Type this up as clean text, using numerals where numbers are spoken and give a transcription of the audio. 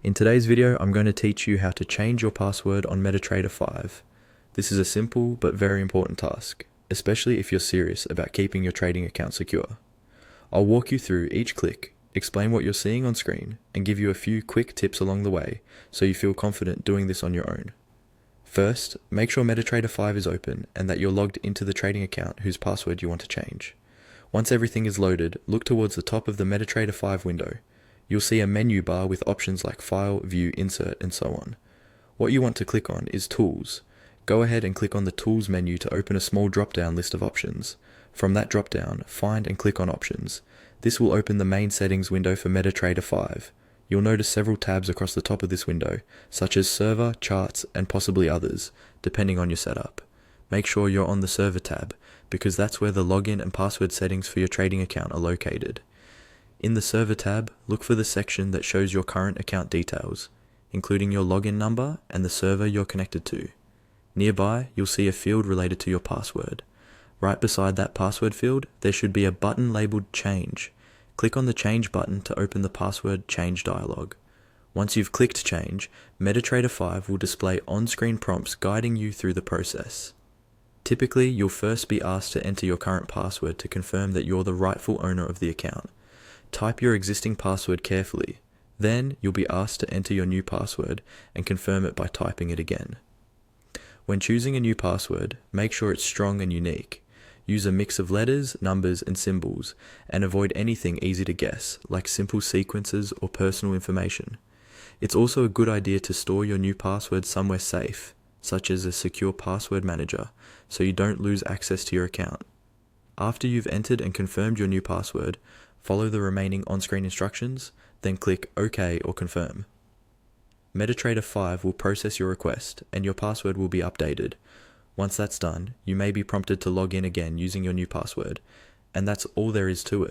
In today's video, I'm going to teach you how to change your password on MetaTrader 5. This is a simple but very important task, especially if you're serious about keeping your trading account secure. I'll walk you through each click, explain what you're seeing on screen, and give you a few quick tips along the way so you feel confident doing this on your own. First, make sure MetaTrader 5 is open and that you're logged into the trading account whose password you want to change. Once everything is loaded, look towards the top of the MetaTrader 5 window. You'll see a menu bar with options like File, View, Insert, and so on. What you want to click on is Tools. Go ahead and click on the Tools menu to open a small drop-down list of options. From that drop-down, find and click on Options. This will open the main settings window for MetaTrader 5. You'll notice several tabs across the top of this window, such as Server, Charts, and possibly others, depending on your setup. Make sure you're on the Server tab, because that's where the login and password settings for your trading account are located. In the Server tab, look for the section that shows your current account details, including your login number and the server you're connected to. Nearby, you'll see a field related to your password. Right beside that password field, there should be a button labeled Change. Click on the Change button to open the password change dialog. Once you've clicked Change, MetaTrader 5 will display on-screen prompts guiding you through the process. Typically, you'll first be asked to enter your current password to confirm that you're the rightful owner of the account. Type your existing password carefully. Then, you'll be asked to enter your new password and confirm it by typing it again. When choosing a new password, make sure it's strong and unique. Use a mix of letters, numbers, and symbols, and avoid anything easy to guess, like simple sequences or personal information. It's also a good idea to store your new password somewhere safe, such as a secure password manager, so you don't lose access to your account. After you've entered and confirmed your new password, follow the remaining on-screen instructions, then click OK or Confirm. MetaTrader 5 will process your request, and your password will be updated. Once that's done, you may be prompted to log in again using your new password, and that's all there is to it.